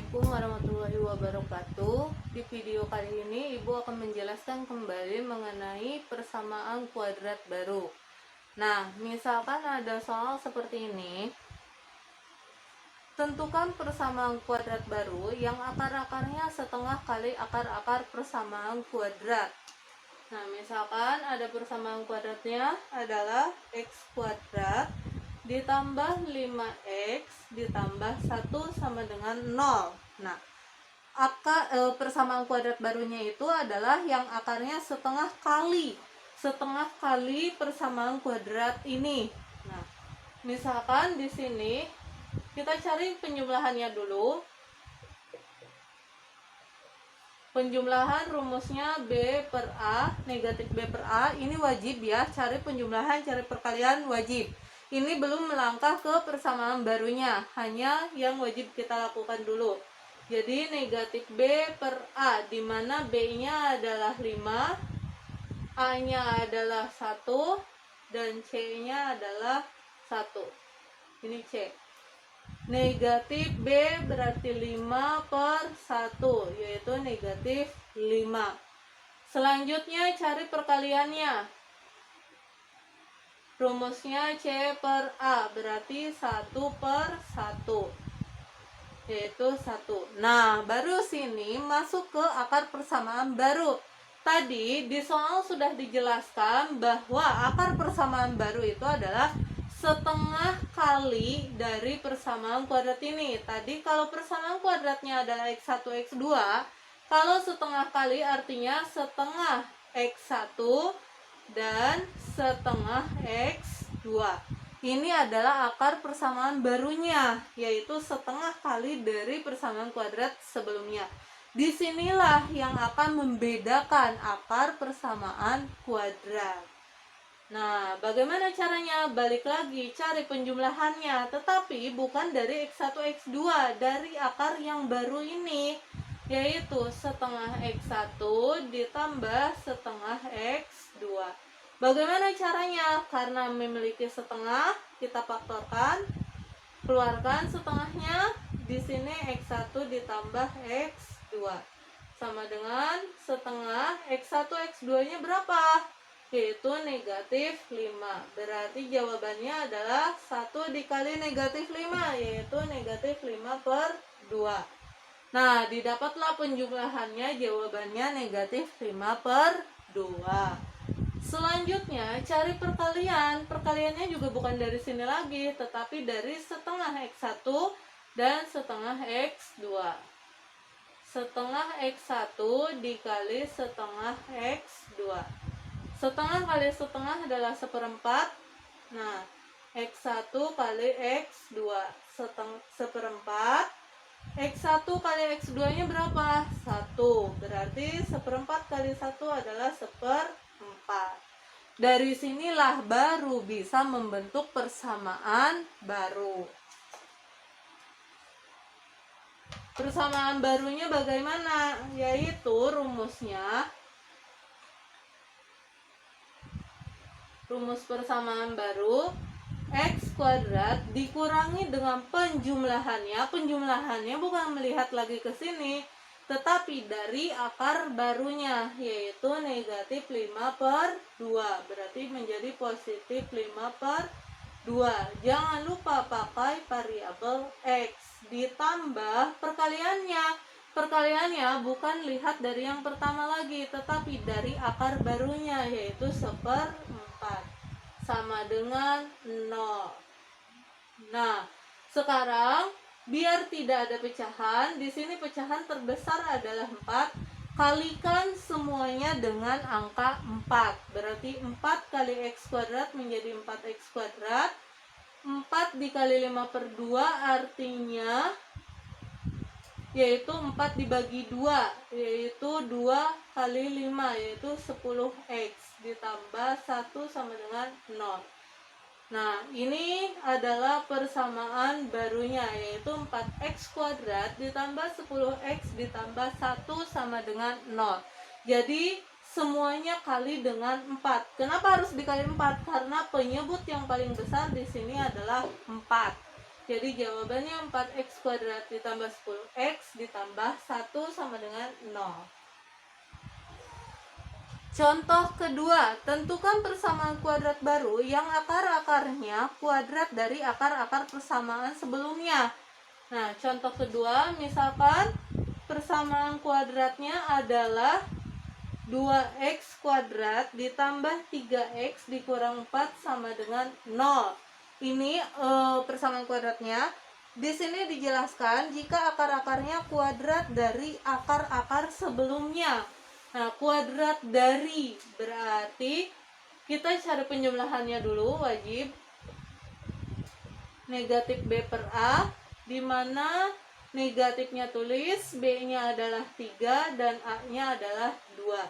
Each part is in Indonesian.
Assalamualaikum warahmatullahi wabarakatuh. Di video kali ini Ibu akan menjelaskan kembali mengenai persamaan kuadrat baru. Nah, misalkan ada soal seperti ini. Tentukan persamaan kuadrat baru yang akar-akarnya setengah kali akar-akar persamaan kuadrat. Nah, misalkan ada persamaan kuadratnya adalah x kuadrat ditambah 5x ditambah 1 sama dengan 0. Nah, persamaan kuadrat barunya itu adalah yang akarnya setengah kali persamaan kuadrat ini. Nah, misalkan di sini kita cari penjumlahannya dulu. Penjumlahan rumusnya B per A, negatif B per A, ini wajib ya, cari penjumlahan, cari perkalian wajib. Ini belum melangkah ke persamaan barunya, hanya yang wajib kita lakukan dulu. Jadi negatif B per A, di mana B-nya adalah 5, A-nya adalah 1, dan C-nya adalah 1. Ini C. Negatif B berarti 5 per 1, yaitu negatif 5. Selanjutnya cari perkaliannya. Rumusnya C per A berarti 1 per 1, yaitu 1. Nah, baru sini masuk ke akar persamaan baru. Tadi di soal sudah dijelaskan bahwa akar persamaan baru itu adalah setengah kali dari persamaan kuadrat ini. Tadi kalau persamaan kuadratnya adalah x1, x2, kalau setengah kali artinya setengah x1 dan setengah x2. Ini adalah akar persamaan barunya, yaitu setengah kali dari persamaan kuadrat sebelumnya. Disinilah yang akan membedakan akar persamaan kuadrat. Nah, bagaimana caranya? Balik lagi, cari penjumlahannya, tetapi bukan dari x1, x2, dari akar yang baru ini, yaitu setengah x1 ditambah setengah x2. Bagaimana caranya? Karena memiliki setengah, kita faktorkan, keluarkan setengahnya, di sini x1 ditambah x2 sama dengan setengah x1, x2-nya berapa? Yaitu negatif 5. Berarti jawabannya adalah 1 dikali negatif 5, yaitu negatif 5 per 2. Nah, didapatlah penjumlahannya, jawabannya negatif 5 per 2. Selanjutnya, cari perkalian. Perkaliannya juga bukan dari sini lagi, tetapi dari setengah x1 dan setengah x2. Setengah x1 dikali setengah x2. Setengah kali setengah adalah seperempat. Nah, x1 kali x2 seperempat. x1 kali x2-nya berapa? 1. Berarti seperempat kali 1 adalah seperempat. Dari sinilah baru bisa membentuk persamaan baru. Persamaan barunya bagaimana? Yaitu rumusnya, rumus persamaan baru x kuadrat dikurangi dengan penjumlahannya. Penjumlahannya bukan melihat lagi ke sini, tetapi dari akar barunya, yaitu negatif 5 per 2. Berarti menjadi positif 5 per 2. Jangan lupa pakai variabel x. Ditambah perkaliannya. Perkaliannya bukan lihat dari yang pertama lagi, tetapi dari akar barunya, yaitu seperempat sama dengan 0. Nah, sekarang biar tidak ada pecahan, di sini pecahan terbesar adalah 4. Kalikan semuanya dengan angka 4. Berarti 4 kali x kuadrat menjadi 4x kuadrat. 4 dikali 5 per 2 artinya yaitu 4 dibagi 2, yaitu 2 kali 5, yaitu 10x ditambah 1 sama dengan 0. Nah, ini adalah persamaan barunya, yaitu 4x kuadrat ditambah 10x ditambah 1 sama dengan 0. Jadi semuanya kali dengan 4. Kenapa harus dikali 4? Karena penyebut yang paling besar di sini adalah 4. Jadi jawabannya 4x kuadrat ditambah 10x ditambah 1 sama dengan 0. Contoh kedua, tentukan persamaan kuadrat baru yang akar-akarnya kuadrat dari akar-akar persamaan sebelumnya. Nah, contoh kedua, misalkan persamaan kuadratnya adalah 2x kuadrat ditambah 3x dikurang 4 sama dengan 0. Ini persamaan kuadratnya. Di sini dijelaskan jika akar-akarnya kuadrat dari akar-akar sebelumnya. Nah, kuadrat dari berarti kita cari penjumlahannya dulu, wajib. Negatif B per A, di mana negatifnya tulis, B-nya adalah 3 dan A-nya adalah 2.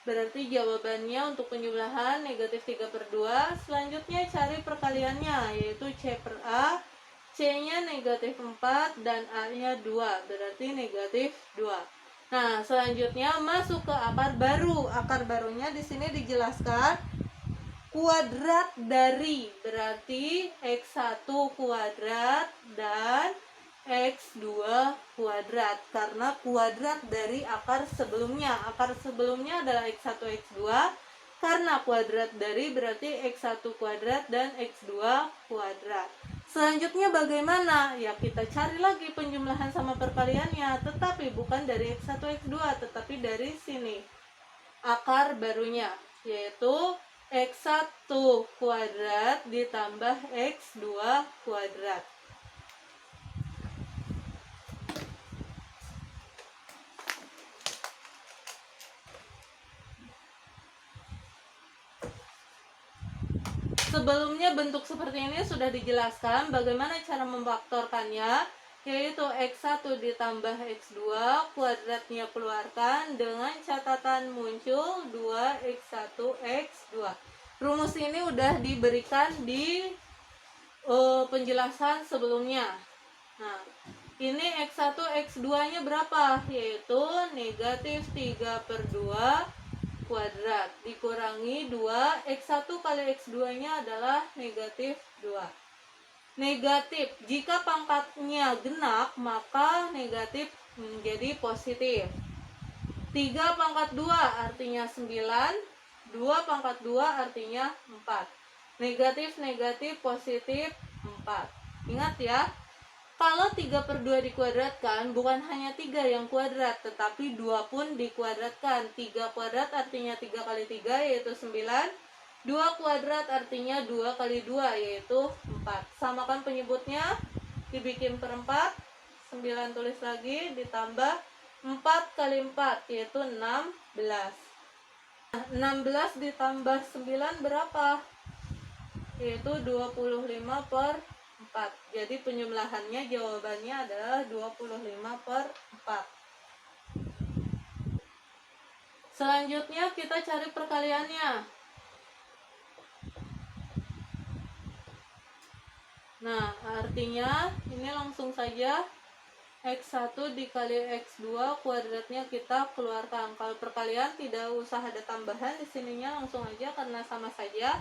Berarti jawabannya untuk penjumlahan negatif 3 per 2. Selanjutnya cari perkaliannya, yaitu C per A. C-nya negatif 4 dan A-nya 2, berarti negatif 2. Nah, selanjutnya masuk ke akar baru. Akar barunya di sini dijelaskan kuadrat dari, berarti x1 kuadrat dan x2 kuadrat, karena kuadrat dari akar sebelumnya. Akar sebelumnya adalah x1 x2, karena kuadrat dari berarti x1 kuadrat dan x2 kuadrat. Selanjutnya bagaimana? Ya, kita cari lagi penjumlahan sama perkaliannya, tetapi bukan dari x1 x2, tetapi dari sini akar barunya, yaitu x1 kuadrat ditambah x2 kuadrat. Sebelumnya bentuk seperti ini sudah dijelaskan bagaimana cara memfaktorkannya, yaitu x1 ditambah x2 kuadratnya keluarkan dengan catatan muncul 2x1 x2. Rumus ini udah diberikan di penjelasan sebelumnya. Nah, ini x1 x2 nya berapa? Yaitu negatif 3 per 2 kuadrat dikurangi 2, x1 kali x2 nya adalah negatif 2. Negatif, jika pangkatnya genap maka negatif menjadi positif. 3 pangkat 2 artinya 9, 2 pangkat 2 artinya 4. Negatif negatif positif 4. Ingat ya, kalau 3 per 2 dikuadratkan, bukan hanya 3 yang kuadrat, tetapi 2 pun dikuadratkan. 3 kuadrat artinya 3 kali 3, yaitu 9. 2 kuadrat artinya 2 kali 2, yaitu 4. Samakan penyebutnya, dibikin per 4, 9 tulis lagi, ditambah 4 kali 4, yaitu 16. 16 ditambah 9 berapa? Yaitu 25 per 4. Jadi penjumlahannya jawabannya adalah 25 per 4. Selanjutnya kita cari perkaliannya. Nah, artinya ini langsung saja x1 dikali x2 kuadratnya kita keluarkan. Kalau perkalian tidak usah ada tambahan di sininya, langsung aja karena sama saja.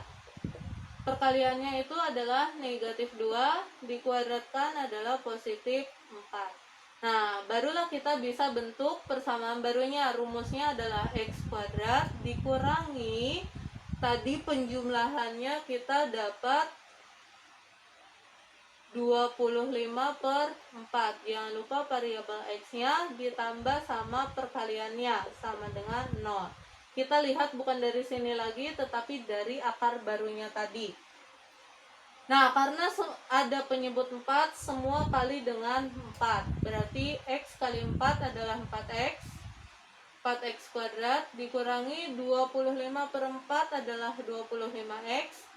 Perkaliannya itu adalah negatif 2 dikuadratkan adalah positif 4. Nah, barulah kita bisa bentuk persamaan barunya. Rumusnya adalah x kuadrat dikurangi, tadi penjumlahannya kita dapat 25 per 4. Jangan lupa variabel x-nya ditambah sama perkaliannya sama dengan 0. Kita lihat bukan dari sini lagi, tetapi dari akar barunya tadi. Nah, karena ada penyebut 4, semua kali dengan 4. Berarti x kali 4 adalah 4x. 4x kuadrat dikurangi 25 per 4 adalah 25x.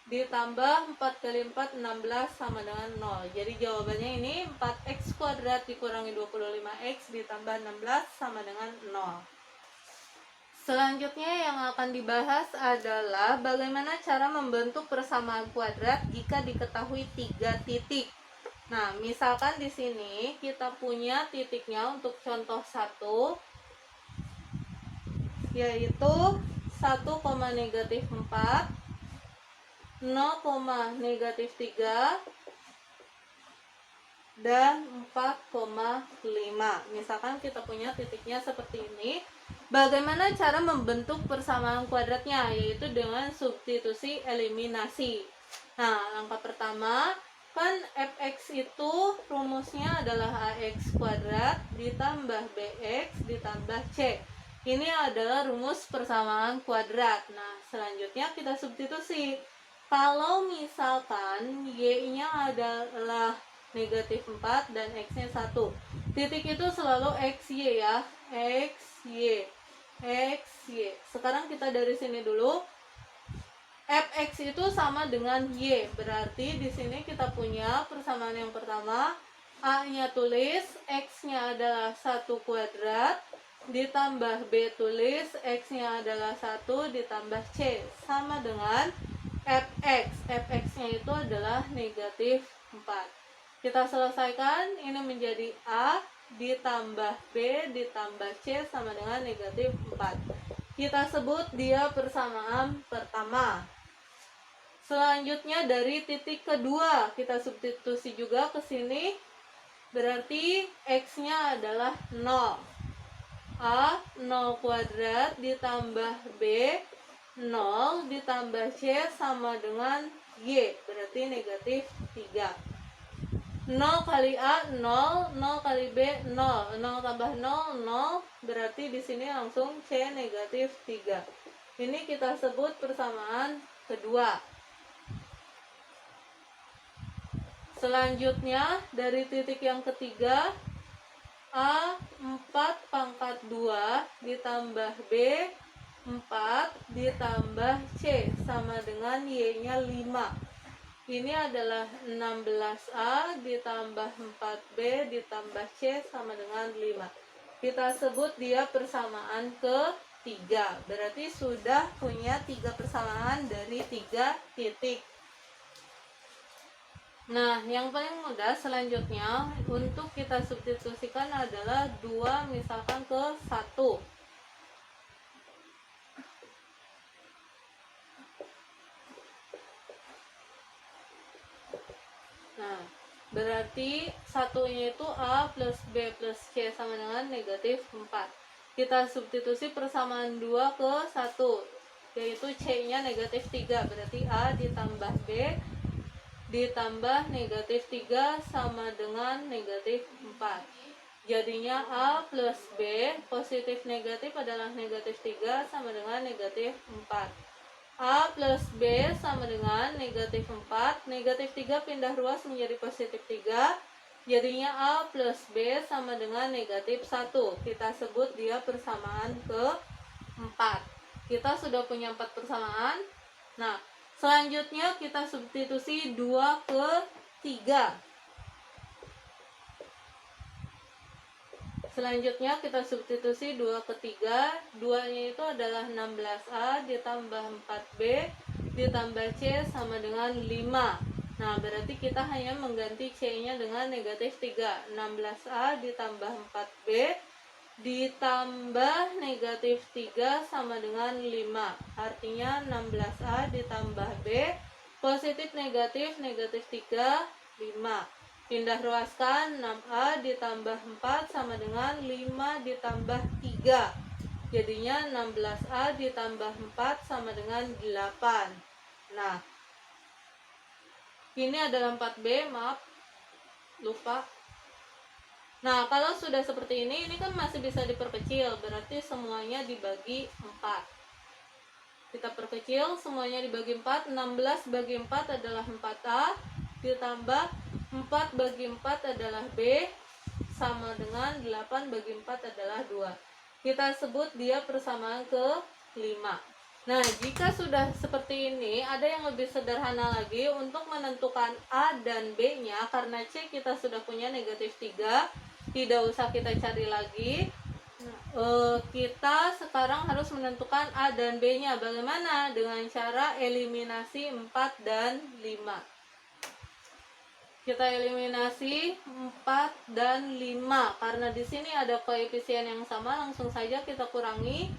Ditambah 4 kali 4, 16 sama dengan 0. Jadi jawabannya ini 4x kuadrat dikurangi 25x ditambah 16 sama dengan 0. Selanjutnya yang akan dibahas adalah bagaimana cara membentuk persamaan kuadrat jika diketahui 3 titik. Nah, misalkan di sini kita punya titiknya untuk contoh 1, yaitu 1, negatif 4, 0, negatif 3, dan 4,5. Misalkan kita punya titiknya seperti ini. Bagaimana cara membentuk persamaan kuadratnya? Yaitu dengan substitusi eliminasi. Nah, langkah pertama, kan fx itu rumusnya adalah ax kuadrat ditambah bx ditambah c. Ini adalah rumus persamaan kuadrat. Nah, selanjutnya kita substitusi. Kalau misalkan y-nya adalah negatif 4 dan x-nya 1, titik itu selalu xy ya, xy, xy. Sekarang kita dari sini dulu. Fx itu sama dengan y, berarti di sini kita punya persamaan yang pertama, a-nya tulis, x-nya adalah 1 kuadrat, ditambah b tulis, x-nya adalah 1 ditambah c, sama dengan fx. Fx-nya itu adalah negatif 4. Kita selesaikan, ini menjadi a ditambah b ditambah c sama dengan negatif 4. Kita sebut dia persamaan pertama. Selanjutnya dari titik kedua, kita substitusi juga ke sini. Berarti x-nya adalah 0. A 0 kuadrat ditambah b 0 ditambah c sama dengan y, berarti negatif 3. 0 kali A 0, 0 kali B 0, 0 tambah 0, 0, berarti di sini langsung C negatif 3. Ini kita sebut persamaan kedua. Selanjutnya dari titik yang ketiga, A 4 pangkat 2 ditambah B 4 ditambah C sama dengan Y-nya 5. Ini adalah 16A ditambah 4B ditambah C sama dengan 5. Kita sebut dia persamaan ketiga. Berarti sudah punya 3 persamaan dari 3 titik. Nah, yang paling mudah selanjutnya untuk kita substitusikan adalah 2 misalkan ke 1. Nah, berarti satunya itu A plus B plus C sama dengan negatif 4. Kita substitusi persamaan 2 ke 1, yaitu C-nya negatif 3. Berarti A ditambah B ditambah negatif 3 sama dengan negatif 4. Jadinya A plus B, positif negatif adalah negatif 3 sama dengan negatif 4. A plus B sama dengan negatif 4. Negatif 3 pindah ruas menjadi positif 3. Jadinya A plus B sama dengan negatif 1. Kita sebut dia persamaan ke-4. Kita sudah punya 4 persamaan. Nah, selanjutnya kita substitusi 2 ke 3. Selanjutnya kita substitusi 2 ke 3. 2-nya itu adalah 16A ditambah 4B ditambah C sama dengan 5. Nah, berarti kita hanya mengganti C-nya dengan negatif 3. 16A ditambah 4B ditambah negatif 3 sama dengan 5. Artinya 16A ditambah B, positif negatif, negatif 3, 5. Pindah ruaskan, 6A ditambah 4 sama dengan 5 ditambah 3. Jadinya 16A ditambah 4 sama dengan 8. Nah, ini adalah 4B, maaf, lupa. Nah, kalau sudah seperti ini kan masih bisa diperkecil, berarti semuanya dibagi 4. Kita perkecil, semuanya dibagi 4, 16 bagi 4 adalah 4A, ditambah 4 bagi 4 adalah B, sama dengan 8 bagi 4 adalah 2. Kita sebut dia persamaan ke-5. Nah, jika sudah seperti ini, ada yang lebih sederhana lagi untuk menentukan A dan B-nya, karena C kita sudah punya negatif 3, tidak usah kita cari lagi. Kita sekarang harus menentukan A dan B-nya. Bagaimana? Dengan cara eliminasi 4 dan 5. Kita eliminasi 4 dan 5. Karena di sini ada koefisien yang sama, langsung saja kita kurangi.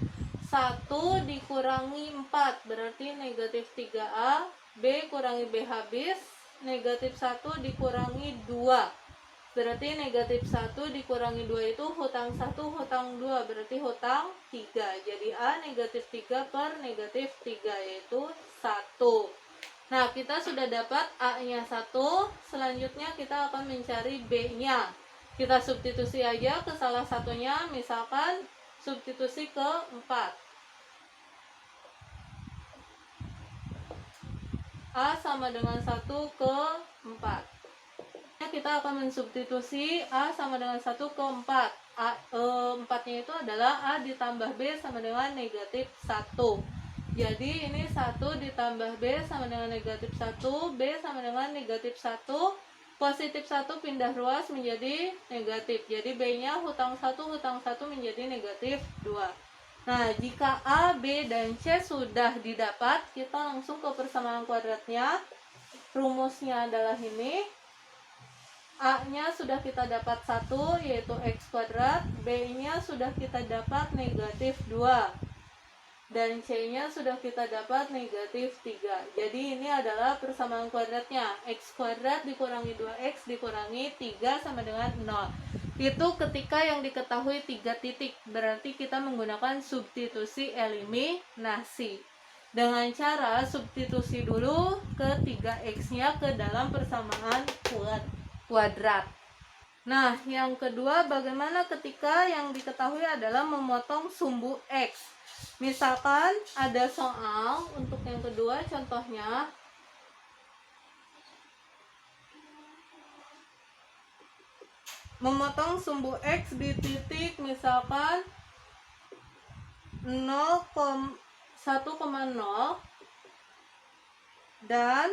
1 dikurangi 4 berarti negatif 3A. B kurangi B habis, negatif 1 dikurangi 2. Berarti negatif 1 dikurangi 2 itu hutang 1, hutang 2, berarti hutang 3. Jadi A negatif 3 per negatif 3, yaitu 1. Nah, kita sudah dapat A-nya 1, selanjutnya kita akan mencari B-nya. Kita substitusi aja ke salah satunya, misalkan substitusi ke 4. A sama dengan 1 ke 4. Kita akan mensubstitusi A sama dengan 1 ke 4. 4-nya itu adalah A ditambah B sama dengan negatif 1. Jadi ini 1 ditambah B sama dengan negatif 1, B sama dengan negatif 1, positif 1 pindah ruas menjadi negatif. Jadi B-nya hutang 1 menjadi negatif 2. Nah, jika A, B, dan C sudah didapat, kita langsung ke persamaan kuadratnya. Rumusnya adalah ini. A-nya sudah kita dapat 1, yaitu X kuadrat. B-nya sudah kita dapat negatif 2. Dan C-nya sudah kita dapat negatif 3. Jadi ini adalah persamaan kuadratnya. X kuadrat dikurangi 2X dikurangi 3 sama dengan 0. Itu ketika yang diketahui 3 titik. Berarti kita menggunakan substitusi eliminasi. Dengan cara substitusi dulu ke 3X-nya ke dalam persamaan kuadrat. Nah, yang kedua, bagaimana ketika yang diketahui adalah memotong sumbu X. Misalkan ada soal untuk yang kedua, contohnya memotong sumbu X di titik misalkan 1,0 dan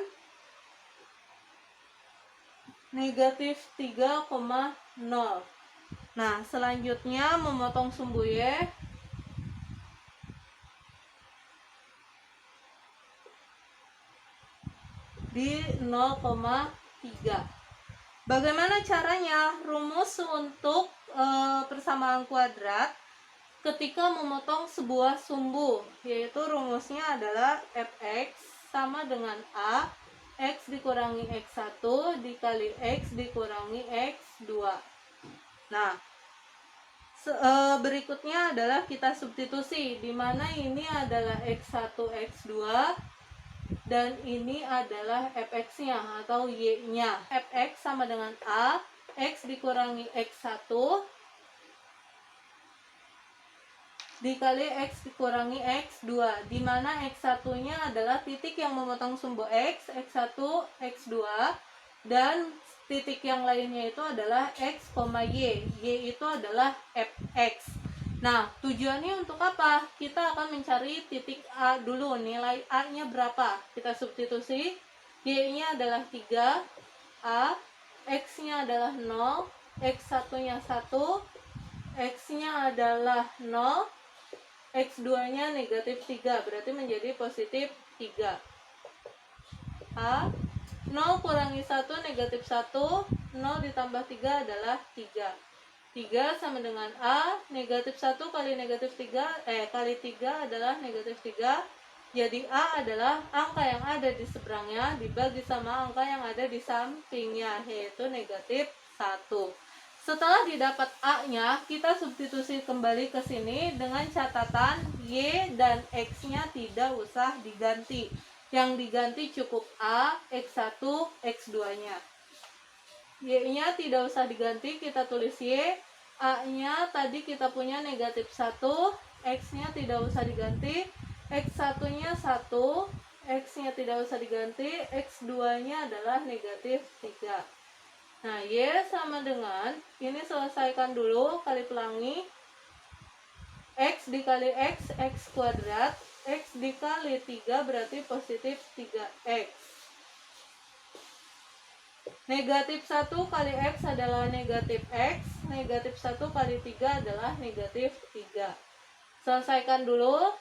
negatif 3,0. Nah, selanjutnya memotong sumbu Y di 0,3. Bagaimana caranya? Rumus untuk persamaan kuadrat ketika memotong sebuah sumbu, yaitu rumusnya adalah fx sama dengan A X dikurangi X1 dikali X dikurangi X2. Nah, berikutnya adalah kita substitusi, di mana ini adalah X1, X2, dan ini adalah fx-nya atau y-nya. Fx sama dengan A X dikurangi X1 dikali X dikurangi X2, di mana X1-nya adalah titik yang memotong sumbu X, X1, X2, dan titik yang lainnya itu adalah X, Y. Y itu adalah Fx. Nah, tujuannya untuk apa? Kita akan mencari titik A dulu, nilai A-nya berapa? Kita substitusi, Y-nya adalah 3, A, X-nya adalah 0, X1-nya 1, X-nya adalah 0, X2-nya negatif 3, berarti menjadi positif 3. A, 0 kurangi 1 negatif 1, 0 ditambah 3 adalah 3. 3 sama dengan A, negatif 1 kali negatif 3, kali 3 adalah negatif 3. Jadi A adalah angka yang ada di seberangnya dibagi sama angka yang ada di sampingnya, yaitu negatif 1. Setelah didapat A-nya, kita substitusi kembali ke sini dengan catatan Y dan X-nya tidak usah diganti. Yang diganti cukup A, X1, X2-nya. Y-nya tidak usah diganti, kita tulis Y. A-nya tadi kita punya negatif 1, X-nya tidak usah diganti. X1-nya 1, X-nya tidak usah diganti. X2-nya adalah negatif 3. Nah, Y sama dengan, ini selesaikan dulu, kali pelangi, X dikali X, X kuadrat, X dikali 3 berarti positif 3X. Negatif 1 kali X adalah negatif X, negatif 1 kali 3 adalah negatif 3. Selesaikan dulu,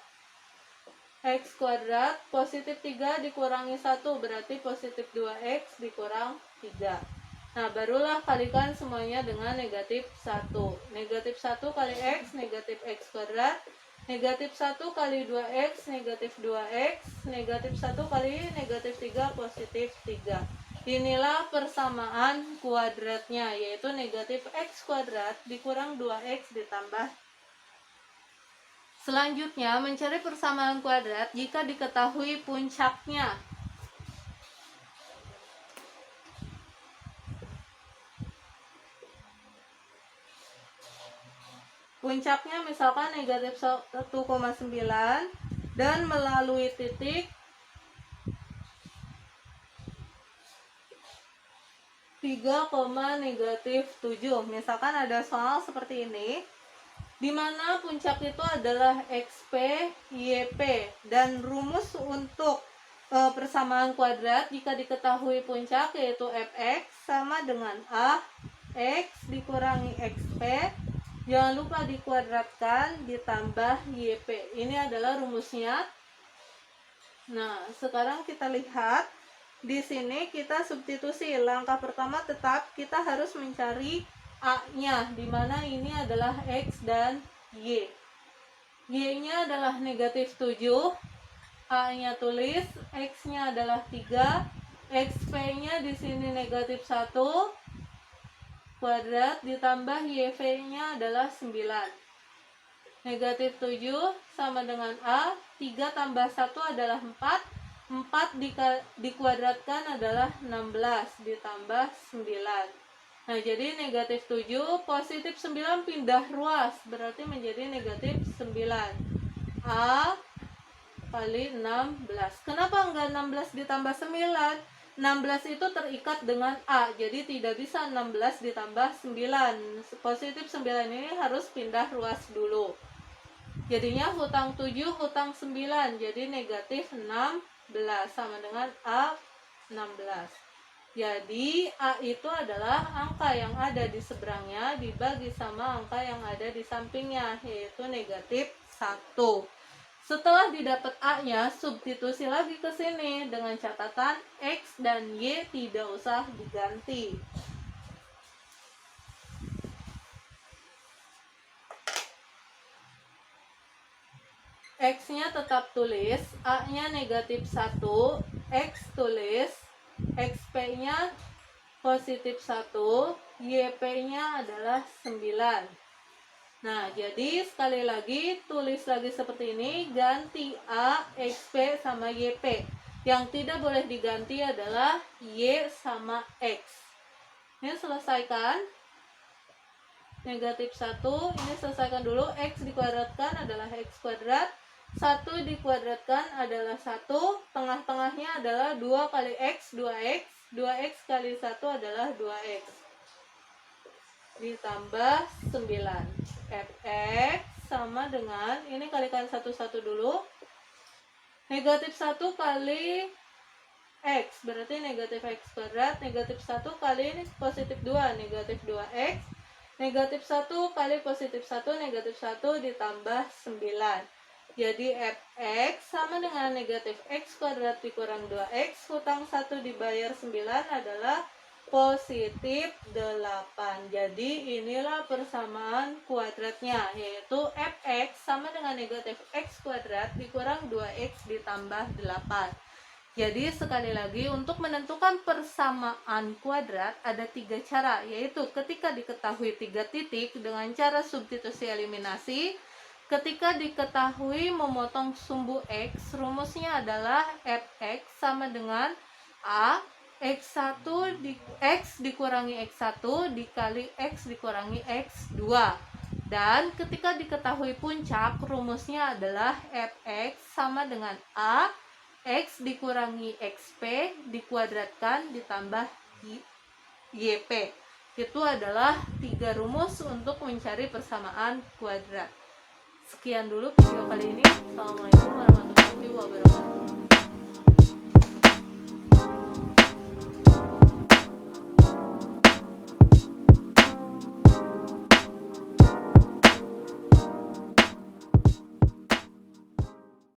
X kuadrat, positif 3 dikurangi 1 berarti positif 2X dikurang 3. Nah, barulah kalikan semuanya dengan negatif 1. Negatif 1 kali X, negatif X kuadrat. Negatif 1 kali 2X, negatif 2X. Negatif 1 kali negatif 3, positif 3. Inilah persamaan kuadratnya, yaitu negatif x kuadrat dikurang 2x ditambah. Selanjutnya, mencari persamaan kuadrat jika diketahui puncaknya. Puncaknya misalkan negatif 1,9 dan melalui titik 3,-7. Misalkan ada soal seperti ini, di mana puncak itu adalah XP, YP, dan rumus untuk persamaan kuadrat jika diketahui puncak yaitu Fx sama dengan A X dikurangi XP, jangan lupa dikuadratkan ditambah YP. Ini adalah rumusnya. Nah, sekarang kita lihat di sini, kita substitusi. Langkah pertama tetap kita harus mencari A-nya, di mana ini adalah X dan Y. Y-nya adalah negatif 7, A-nya tulis, X-nya adalah 3, XP-nya di sini negatif 1 kuadrat ditambah YV-nya adalah 9. Negatif 7 sama dengan A, 3 tambah 1 adalah 4 dikuadratkan adalah 16 ditambah 9. Nah, jadi negatif 7, positif 9 pindah ruas, berarti menjadi negatif 9. A kali 16. Kenapa enggak 16 ditambah 9? 16 itu terikat dengan A, jadi tidak bisa 16 ditambah 9. Positif 9 ini harus pindah ruas dulu. Jadinya hutang 7, hutang 9, jadi negatif 16 sama dengan A 16. Jadi A itu adalah angka yang ada di seberangnya dibagi sama angka yang ada di sampingnya, yaitu negatif 1. Setelah didapat A-nya, substitusi lagi ke sini dengan catatan X dan Y tidak usah diganti. X-nya tetap tulis, A-nya negatif 1, X tulis, XP-nya positif 1, YP-nya adalah 9. Nah, jadi sekali lagi tulis lagi seperti ini, ganti A, XP sama YP. Yang tidak boleh diganti adalah Y sama X. Ini selesaikan. Negatif 1, ini selesaikan dulu. X dikuadratkan adalah X kuadrat. 1 dikuadratkan adalah 1. Tengah-tengahnya adalah 2 kali X, 2X. 2X kali 1 adalah 2X. Ditambah 9. Fx sama dengan, ini kalikan 1 dulu, negatif 1 kali X, berarti negatif X kuadrat, negatif 1 kali ini positif 2, negatif 2X, negatif 1 kali positif 1, negatif 1 ditambah 9. Jadi Fx sama dengan negatif X kuadrat dikurang 2X, hutang 1 dibayar 9 adalah positif 8. Jadi inilah persamaan kuadratnya, yaitu Fx sama dengan negatif X kuadrat dikurang 2X ditambah 8. Jadi sekali lagi, untuk menentukan persamaan kuadrat ada 3 cara, yaitu ketika diketahui 3 titik dengan cara substitusi eliminasi. Ketika diketahui memotong sumbu X, rumusnya adalah Fx sama dengan A X1 X dikurangi X1 dikali X dikurangi X2. Dan ketika diketahui puncak, rumusnya adalah Fx sama dengan A X dikurangi XP dikuadratkan ditambah YP. Itu adalah 3 rumus untuk mencari persamaan kuadrat. Sekian dulu video kali ini. Assalamualaikum warahmatullahi wabarakatuh.